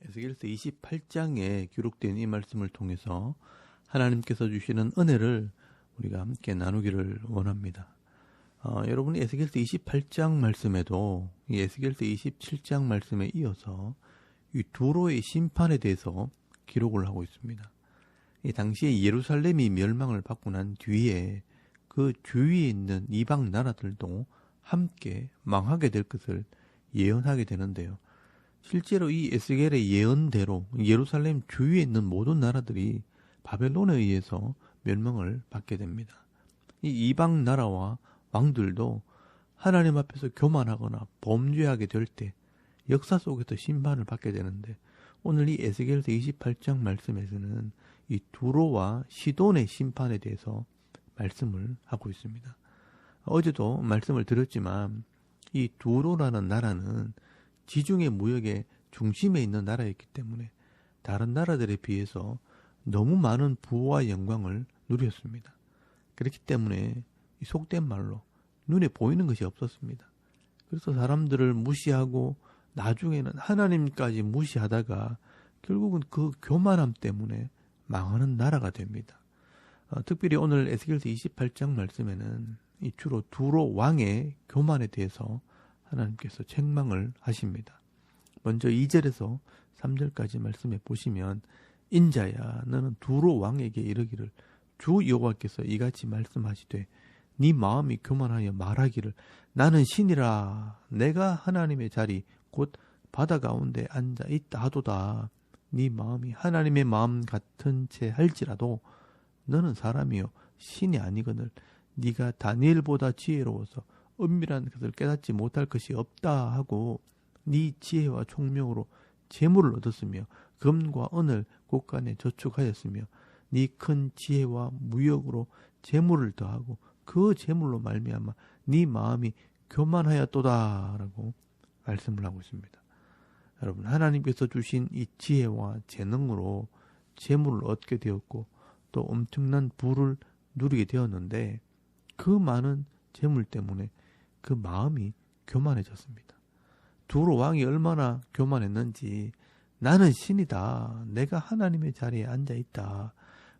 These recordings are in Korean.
에스겔서 28장에 기록된 이 말씀을 통해서 하나님께서 주시는 은혜를 우리가 함께 나누기를 원합니다. 여러분이 에스겔서 28장 말씀에도 이 에스겔서 27장 말씀에 이어서 이 두로의 심판에 대해서 기록을 하고 있습니다. 이 당시에 예루살렘이 멸망을 받고 난 뒤에 그 주위에 있는 이방 나라들도 함께 망하게 될 것을 예언하게 되는데요. 실제로 이 에스겔의 예언대로 예루살렘 주위에 있는 모든 나라들이 바벨론에 의해서 멸망을 받게 됩니다. 이 이방 나라와 왕들도 하나님 앞에서 교만하거나 범죄하게 될 때 역사 속에서 심판을 받게 되는데, 오늘 이 에스겔서 28장 말씀에서는 이 두로와 시돈의 심판에 대해서 말씀을 하고 있습니다. 어제도 말씀을 드렸지만 이 두로라는 나라는 지중해 무역의 중심에 있는 나라였기 때문에 다른 나라들에 비해서 너무 많은 부와 영광을 누렸습니다. 그렇기 때문에 속된 말로 눈에 보이는 것이 없었습니다. 그래서 사람들을 무시하고 나중에는 하나님까지 무시하다가 결국은 그 교만함 때문에 망하는 나라가 됩니다. 특별히 오늘 에스겔서 28장 말씀에는 이 주로 두로 왕의 교만에 대해서 하나님께서 책망을 하십니다. 먼저 2절에서 3절까지 말씀해 보시면, 인자야 너는 두로 왕에게 이르기를 주 여호와께서 이같이 말씀하시되 네 마음이 교만하여 말하기를 나는 신이라 내가 하나님의 자리 곧 바다 가운데 앉아 있다 하도다. 네 마음이 하나님의 마음 같은 채 할지라도 너는 사람이요 신이 아니거늘 네가 다니엘보다 지혜로워서 은밀한 것을 깨닫지 못할 것이 없다 하고 네 지혜와 총명으로 재물을 얻었으며 금과 은을 곳간에 저축하였으며 네 큰 지혜와 무역으로 재물을 더하고 그 재물로 말미암아 네 마음이 교만하였도다라고 말씀을 하고 있습니다. 여러분, 하나님께서 주신 이 지혜와 재능으로 재물을 얻게 되었고 또 엄청난 부를 누리게 되었는데, 그 많은 재물 때문에 그 마음이 교만해졌습니다. 두로 왕이 얼마나 교만했는지, 나는 신이다, 내가 하나님의 자리에 앉아있다,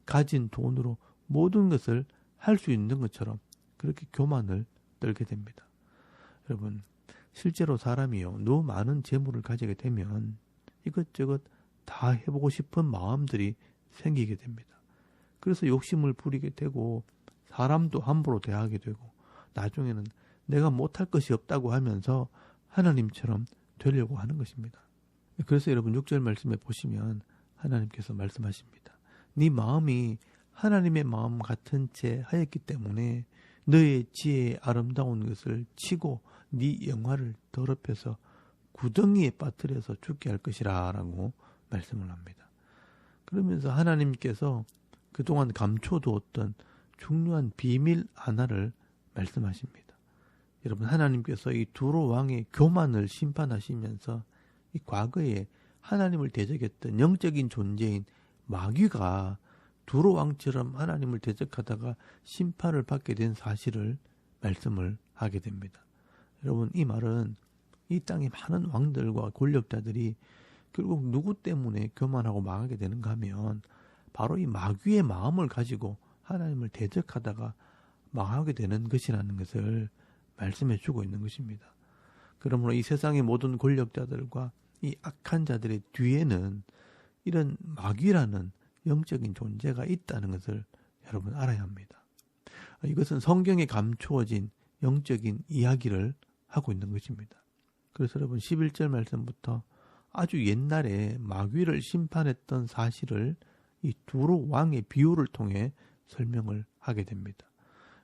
가진 돈으로 모든 것을 할 수 있는 것처럼 그렇게 교만을 떨게 됩니다. 여러분, 실제로 사람이요 너무 많은 재물을 가지게 되면 이것저것 다 해보고 싶은 마음들이 생기게 됩니다. 그래서 욕심을 부리게 되고 사람도 함부로 대하게 되고 나중에는 내가 못할 것이 없다고 하면서 하나님처럼 되려고 하는 것입니다. 그래서 여러분 6절 말씀에 보시면 하나님께서 말씀하십니다. 네 마음이 하나님의 마음 같은 채 하였기 때문에 너의 지혜의 아름다운 것을 치고 네 영화를 더럽혀서 구덩이에 빠뜨려서 죽게 할 것이라 라고 말씀을 합니다. 그러면서 하나님께서 그동안 감춰두었던 중요한 비밀 하나를 말씀하십니다. 여러분, 하나님께서 이 두로 왕의 교만을 심판하시면서 이 과거에 하나님을 대적했던 영적인 존재인 마귀가 두로 왕처럼 하나님을 대적하다가 심판을 받게 된 사실을 말씀을 하게 됩니다. 여러분, 이 말은 이 땅의 많은 왕들과 권력자들이 결국 누구 때문에 교만하고 망하게 되는가 하면 바로 이 마귀의 마음을 가지고 하나님을 대적하다가 망하게 되는 것이라는 것을 말씀해 주고 있는 것입니다. 그러므로 이 세상의 모든 권력자들과 이 악한 자들의 뒤에는 이런 마귀라는 영적인 존재가 있다는 것을 여러분 알아야 합니다. 이것은 성경에 감추어진 영적인 이야기를 하고 있는 것입니다. 그래서 여러분 11절 말씀부터 아주 옛날에 마귀를 심판했던 사실을 이 두로 왕의 비유를 통해 설명을 하게 됩니다.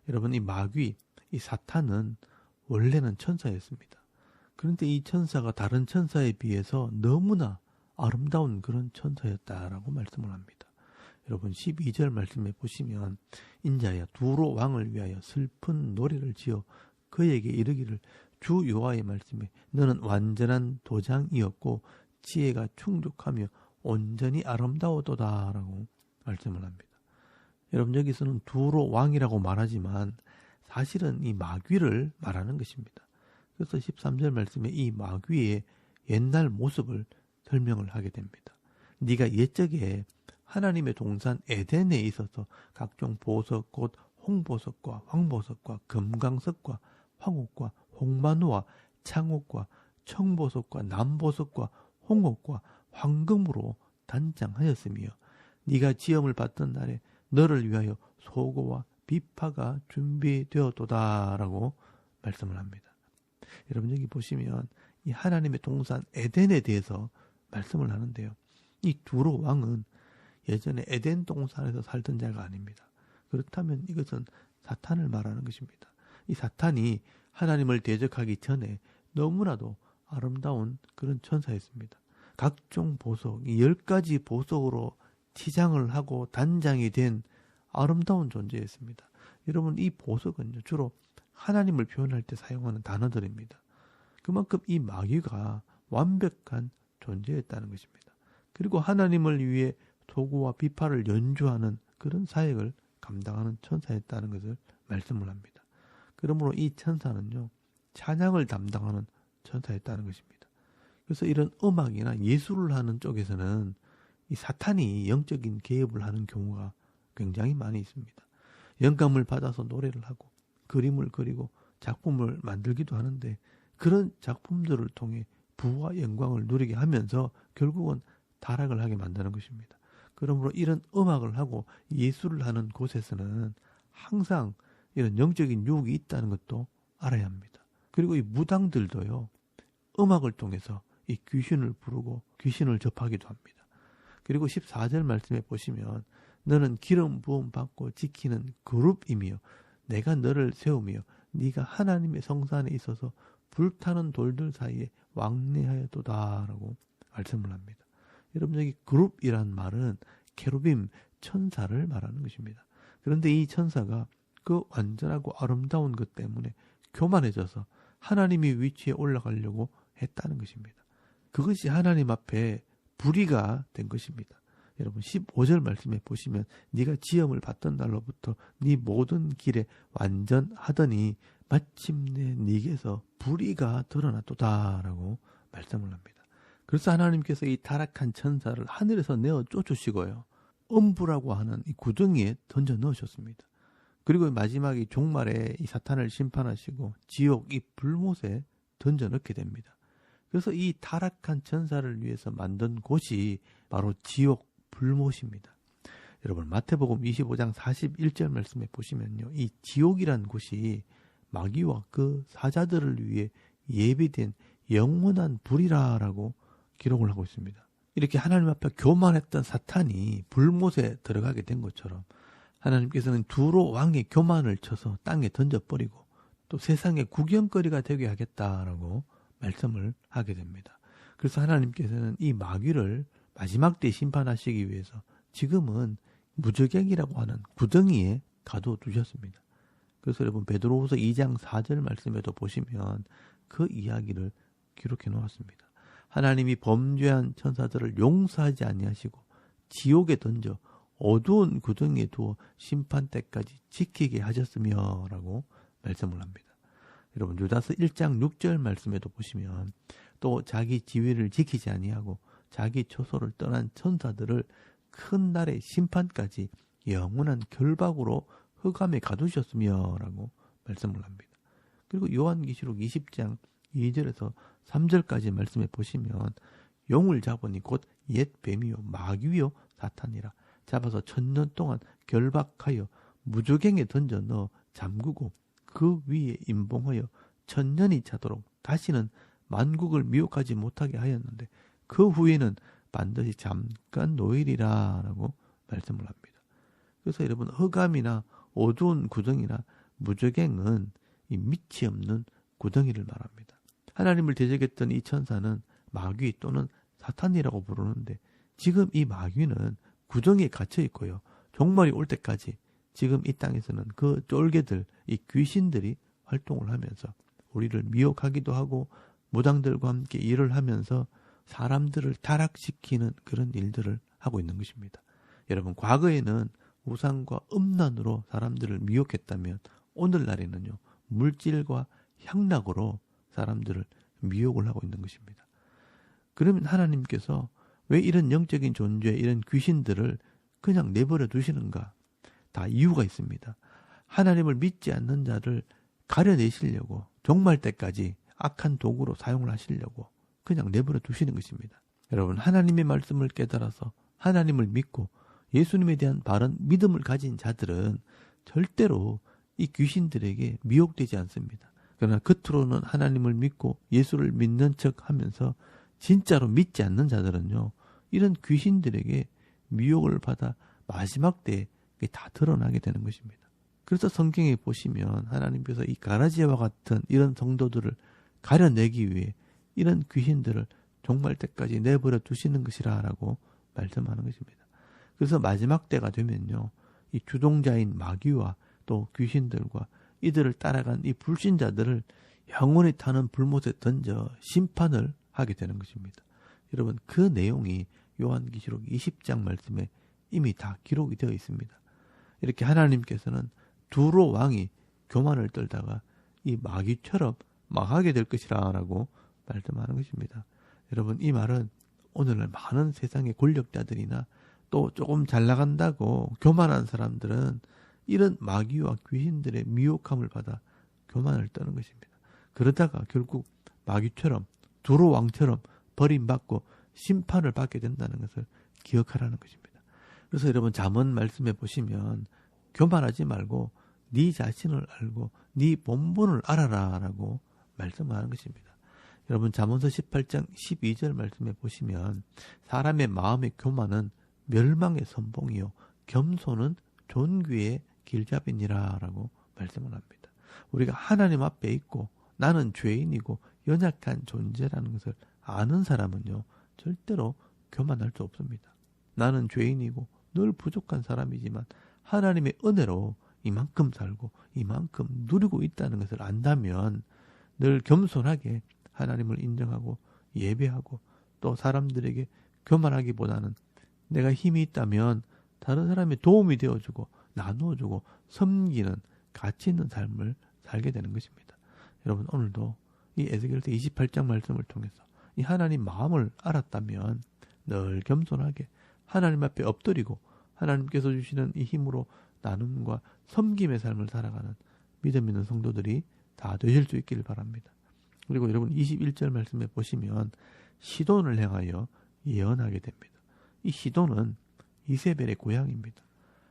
여러분, 이 마귀, 이 사탄은 원래는 천사였습니다. 그런데 이 천사가 다른 천사에 비해서 너무나 아름다운 그런 천사였다라고 말씀을 합니다. 여러분 12절 말씀에 보시면, 인자야 두로 왕을 위하여 슬픈 노래를 지어 그에게 이르기를 주 여호와의 말씀에 너는 완전한 도장이었고 지혜가 충족하며 온전히 아름다웠도다 라고 말씀을 합니다. 여러분, 여기서는 두로 왕이라고 말하지만 사실은 이 마귀를 말하는 것입니다. 그래서 13절 말씀에 이 마귀의 옛날 모습을 설명을 하게 됩니다. 네가 옛적에 하나님의 동산 에덴에 있어서 각종 보석, 곧 홍보석과 황보석과 금강석과 황옥과 홍마누와 창옥과 청보석과 남보석과 홍옥과 황금으로 단장하였으며 네가 지음을 받던 날에 너를 위하여 소고와 비파가 준비되었도다라고 말씀을 합니다. 여러분 여기 보시면 이 하나님의 동산 에덴에 대해서 말씀을 하는데요. 이 두로 왕은 예전에 에덴 동산에서 살던 자가 아닙니다. 그렇다면 이것은 사탄을 말하는 것입니다. 이 사탄이 하나님을 대적하기 전에 너무나도 아름다운 그런 천사였습니다. 각종 보석, 10가지 보석으로 치장을 하고 단장이 된 아름다운 존재였습니다. 여러분 이 보석은요, 주로 하나님을 표현할 때 사용하는 단어들입니다. 그만큼 이 마귀가 완벽한 존재였다는 것입니다. 그리고 하나님을 위해 도구와 비파를 연주하는 그런 사역을 감당하는 천사였다는 것을 말씀을 합니다. 그러므로 이 천사는요, 찬양을 담당하는 천사였다는 것입니다. 그래서 이런 음악이나 예술을 하는 쪽에서는 이 사탄이 영적인 개입을 하는 경우가 굉장히 많이 있습니다. 영감을 받아서 노래를 하고 그림을 그리고 작품을 만들기도 하는데 그런 작품들을 통해 부와 영광을 누리게 하면서 결국은 타락을 하게 만드는 것입니다. 그러므로 이런 음악을 하고 예술을 하는 곳에서는 항상 이런 영적인 유혹이 있다는 것도 알아야 합니다. 그리고 이 무당들도요, 음악을 통해서 이 귀신을 부르고 귀신을 접하기도 합니다. 그리고 14절 말씀에 보시면 너는 기름 부음 받고 지키는 그룹이며 내가 너를 세우며 네가 하나님의 성산에 있어서 불타는 돌들 사이에 왕래하였도다라고 말씀을 합니다. 여러분 여기 그룹이란 말은 케루빔 천사를 말하는 것입니다. 그런데 이 천사가 그 완전하고 아름다운 것 때문에 교만해져서 하나님의 위치에 올라가려고 했다는 것입니다. 그것이 하나님 앞에 불의가 된 것입니다. 여러분 15절 말씀에 보시면 네가 지음을 받던 날로부터 네 모든 길에 완전하더니 마침내 네게서 불의가 드러났도다라고 말씀을 합니다. 그래서 하나님께서 이 타락한 천사를 하늘에서 내어 쫓으시고요, 음부라고 하는 이 구덩이에 던져 넣으셨습니다. 그리고 마지막에 종말에 이 사탄을 심판하시고 지옥 이 불못에 던져 넣게 됩니다. 그래서 이 타락한 천사를 위해서 만든 곳이 바로 지옥 불못입니다. 여러분 마태복음 25장 41절 말씀에 보시면요, 이 지옥이란 곳이 마귀와 그 사자들을 위해 예비된 영원한 불이라라고 기록을 하고 있습니다. 이렇게 하나님 앞에 교만했던 사탄이 불못에 들어가게 된 것처럼 하나님께서는 두로 왕의 교만을 쳐서 땅에 던져버리고 또 세상의 구경거리가 되게 하겠다라고 말씀을 하게 됩니다. 그래서 하나님께서는 이 마귀를 마지막 때 심판하시기 위해서 지금은 무저갱이라고 하는 구덩이에 가둬두셨습니다. 그래서 여러분 베드로후서 2장 4절 말씀에도 보시면 그 이야기를 기록해 놓았습니다. 하나님이 범죄한 천사들을 용서하지 아니하시고 지옥에 던져 어두운 구덩이에 두어 심판 때까지 지키게 하셨으며 라고 말씀을 합니다. 여러분 유다서 1장 6절 말씀에도 보시면 또 자기 지위를 지키지 아니하고 자기 초소를 떠난 천사들을 큰 날의 심판까지 영원한 결박으로 흑암에 가두셨으며 라고 말씀을 합니다. 그리고 요한계시록 20장 2절에서 3절까지 말씀해 보시면 용을 잡으니 곧 옛 뱀이요 마귀요 사탄이라 잡아서 1000년 동안 결박하여 무저갱에 던져 넣어 잠그고 그 위에 임봉하여 1000년이 차도록 다시는 만국을 미혹하지 못하게 하였는데 그 후에는 반드시 잠깐 노일이라 라고 말씀을 합니다. 그래서 여러분 흑암이나 어두운 구덩이나 무저갱은 이 밑이 없는 구덩이를 말합니다. 하나님을 대적했던 이 천사는 마귀 또는 사탄이라고 부르는데 지금 이 마귀는 구덩이에 갇혀 있고요. 종말이 올 때까지 지금 이 땅에서는 그 쫄개들, 이 귀신들이 활동을 하면서 우리를 미혹하기도 하고 무당들과 함께 일을 하면서 사람들을 타락시키는 그런 일들을 하고 있는 것입니다. 여러분 과거에는 우상과 음란으로 사람들을 미혹했다면 오늘날에는요 물질과 향락으로 사람들을 미혹을 하고 있는 것입니다. 그러면 하나님께서 왜 이런 영적인 존재, 이런 귀신들을 그냥 내버려 두시는가? 다 이유가 있습니다. 하나님을 믿지 않는 자를 가려내시려고 종말 때까지 악한 도구로 사용을 하시려고 그냥 내버려 두시는 것입니다. 여러분, 하나님의 말씀을 깨달아서 하나님을 믿고 예수님에 대한 바른 믿음을 가진 자들은 절대로 이 귀신들에게 미혹되지 않습니다. 그러나 겉으로는 하나님을 믿고 예수를 믿는 척 하면서 진짜로 믿지 않는 자들은요, 이런 귀신들에게 미혹을 받아 마지막 때에 다 드러나게 되는 것입니다. 그래서 성경에 보시면 하나님께서 이 가라지아와 같은 이런 성도들을 가려내기 위해 이런 귀신들을 종말 때까지 내버려 두시는 것이라 라고 말씀하는 것입니다. 그래서 마지막 때가 되면요, 이 주동자인 마귀와 또 귀신들과 이들을 따라간 이 불신자들을 영원히 타는 불못에 던져 심판을 하게 되는 것입니다. 여러분, 그 내용이 요한계시록 20장 말씀에 이미 다 기록이 되어 있습니다. 이렇게 하나님께서는 두로 왕이 교만을 떨다가 이 마귀처럼 망하게 될 것이라 라고 말씀하는 것입니다. 여러분, 이 말은 오늘날 많은 세상의 권력자들이나 또 조금 잘 나간다고 교만한 사람들은 이런 마귀와 귀신들의 미혹함을 받아 교만을 떠는 것입니다. 그러다가 결국 마귀처럼 두로 왕처럼 버림받고 심판을 받게 된다는 것을 기억하라는 것입니다. 그래서 여러분, 잠언 말씀에 보시면 교만하지 말고 네 자신을 알고 네 본분을 알아라 라고 말씀하는 것입니다. 여러분, 잠언서 18장 12절 말씀에 보시면 사람의 마음의 교만은 멸망의 선봉이요 겸손은 존귀의 길잡이니라 라고 말씀을 합니다. 우리가 하나님 앞에 있고 나는 죄인이고 연약한 존재라는 것을 아는 사람은요, 절대로 교만할 수 없습니다. 나는 죄인이고 늘 부족한 사람이지만 하나님의 은혜로 이만큼 살고 이만큼 누리고 있다는 것을 안다면 늘 겸손하게 하나님을 인정하고 예배하고 또 사람들에게 교만하기보다는 내가 힘이 있다면 다른 사람의 도움이 되어주고 나누어주고 섬기는 가치 있는 삶을 살게 되는 것입니다. 여러분, 오늘도 이 에스겔서 28장 말씀을 통해서 이 하나님 마음을 알았다면 늘 겸손하게 하나님 앞에 엎드리고 하나님께서 주시는 이 힘으로 나눔과 섬김의 삶을 살아가는 믿음 있는 성도들이 다 되실 수 있기를 바랍니다. 그리고 여러분, 21절 말씀에 보시면 시돈을 향하여 예언하게 됩니다. 이 시돈은 이세벨의 고향입니다.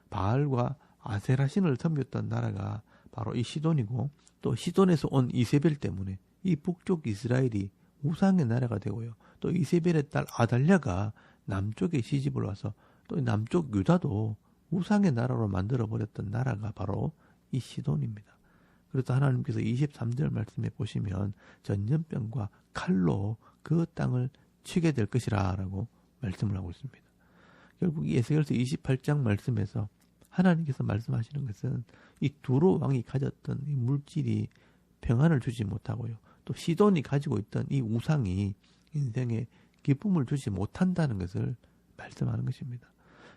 바알과 아세라 신을 섬겼던 나라가 바로 이 시돈이고, 또 시돈에서 온 이세벨 때문에 이 북쪽 이스라엘이 우상의 나라가 되고요, 또 이세벨의 딸 아달랴가 남쪽에 시집을 와서 또 남쪽 유다도 우상의 나라로 만들어버렸던 나라가 바로 이 시돈입니다. 그래서 하나님께서 23절 말씀에 보시면 전염병과 칼로 그 땅을 치게 될 것이라 라고 말씀을 하고 있습니다. 결국 이 에스겔서 28장 말씀에서 하나님께서 말씀하시는 것은 이 두로 왕이 가졌던 이 물질이 평안을 주지 못하고요, 또 시돈이 가지고 있던 이 우상이 인생에 기쁨을 주지 못한다는 것을 말씀하는 것입니다.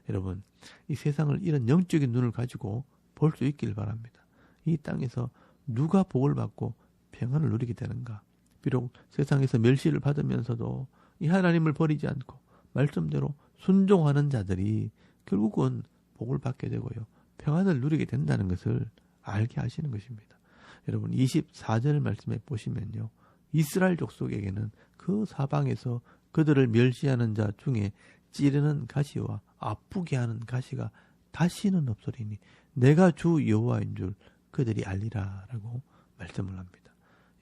여러분, 이 세상을 이런 영적인 눈을 가지고 볼 수 있길 바랍니다. 이 땅에서 누가 복을 받고 평안을 누리게 되는가? 비록 세상에서 멸시를 받으면서도 이 하나님을 버리지 않고 말씀대로 순종하는 자들이 결국은 복을 받게 되고요, 평안을 누리게 된다는 것을 알게 하시는 것입니다. 여러분, 24절 말씀에 보시면요, 이스라엘 족속에게는 그 사방에서 그들을 멸시하는 자 중에 찌르는 가시와 아프게 하는 가시가 다시는 없으리니 내가 주 여호와인 줄 그들이 알리라 라고 말씀을 합니다.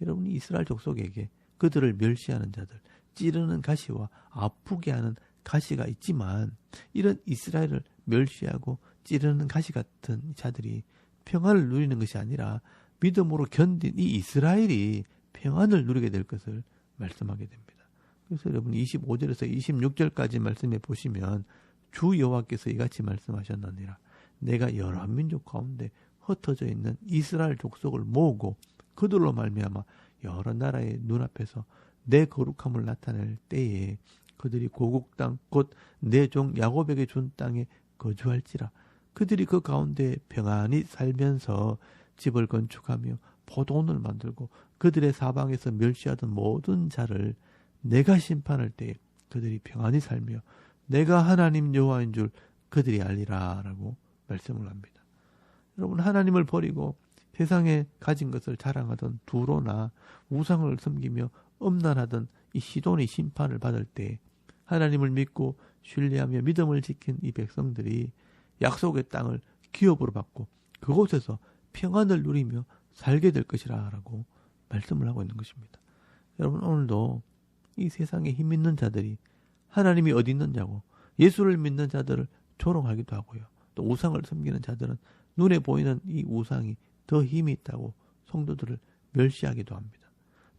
여러분이 이스라엘 족속에게 그들을 멸시하는 자들, 찌르는 가시와 아프게 하는 가시가 있지만 이런 이스라엘을 멸시하고 찌르는 가시 같은 자들이 평안을 누리는 것이 아니라 믿음으로 견딘 이 이스라엘이 평안을 누리게 될 것을 말씀하게 됩니다. 그래서 여러분 25절에서 26절까지 말씀해 보시면 주 여호와께서 이같이 말씀하셨느니라. 내가 여러 민족 가운데 흩어져 있는 이스라엘 족속을 모으고 그들로 말미암아 여러 나라의 눈앞에서 내 거룩함을 나타낼 때에 그들이 고국 땅 곧 내 종 야곱에게 준 땅에 거주할지라. 그들이 그 가운데 평안히 살면서 집을 건축하며 포도원을 만들고 그들의 사방에서 멸시하던 모든 자를 내가 심판할 때 그들이 평안히 살며 내가 하나님 여호와인 줄 그들이 알리라 라고 말씀을 합니다. 여러분, 하나님을 버리고 세상에 가진 것을 자랑하던 두로나 우상을 섬기며 엄란하던 이 시돈이 심판을 받을 때 하나님을 믿고 신뢰하며 믿음을 지킨 이 백성들이 약속의 땅을 기업으로 받고 그곳에서 평안을 누리며 살게 될 것이라 라고 말씀을 하고 있는 것입니다. 여러분, 오늘도 이 세상에 힘 있는 자들이 하나님이 어디 있느냐고 예수를 믿는 자들을 조롱하기도 하고요. 또 우상을 섬기는 자들은 눈에 보이는 이 우상이 더 힘이 있다고 성도들을 멸시하기도 합니다.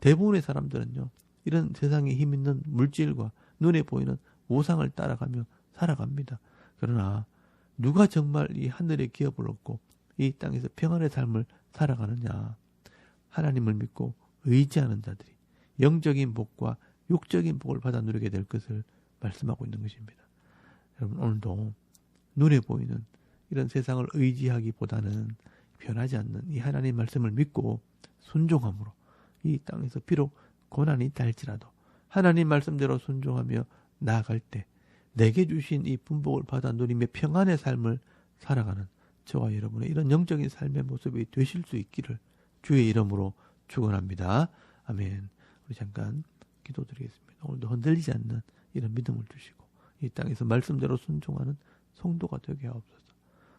대부분의 사람들은요, 이런 세상에 힘 있는 물질과 눈에 보이는 우상을 따라가며 살아갑니다. 그러나 누가 정말 이 하늘의 기업을 얻고 이 땅에서 평안의 삶을 살아가느냐? 하나님을 믿고 의지하는 자들이 영적인 복과 육적인 복을 받아 누리게 될 것을 말씀하고 있는 것입니다. 여러분, 오늘도 눈에 보이는 이런 세상을 의지하기보다는 변하지 않는 이 하나님 말씀을 믿고 순종함으로 이 땅에서 비록 고난이 있다 할지라도 하나님 말씀대로 순종하며 나아갈 때 내게 주신 이 분복을 받아 누리며 평안의 삶을 살아가는 저와 여러분의 이런 영적인 삶의 모습이 되실 수 있기를 주의 이름으로 축원합니다. 아멘. 우리 잠깐 기도드리겠습니다. 오늘도 흔들리지 않는 이런 믿음을 주시고 이 땅에서 말씀대로 순종하는 성도가 되게 하옵소서.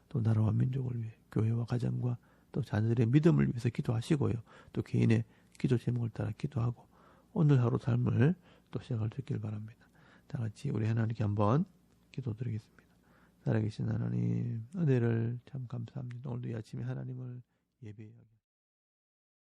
또 나라와 민족을 위해 교회와 가정과 또 자녀들의 믿음을 위해서 기도하시고요. 또 개인의 기도 제목을 따라 기도하고 오늘 하루 삶을 또 시작할 수 있길 바랍니다. 다 같이 우리 하나님께 한번 기도드리겠습니다. 살아계신 하나님, 은혜를 참 감사합니다. 오늘도 이 아침에 하나님을 예배하게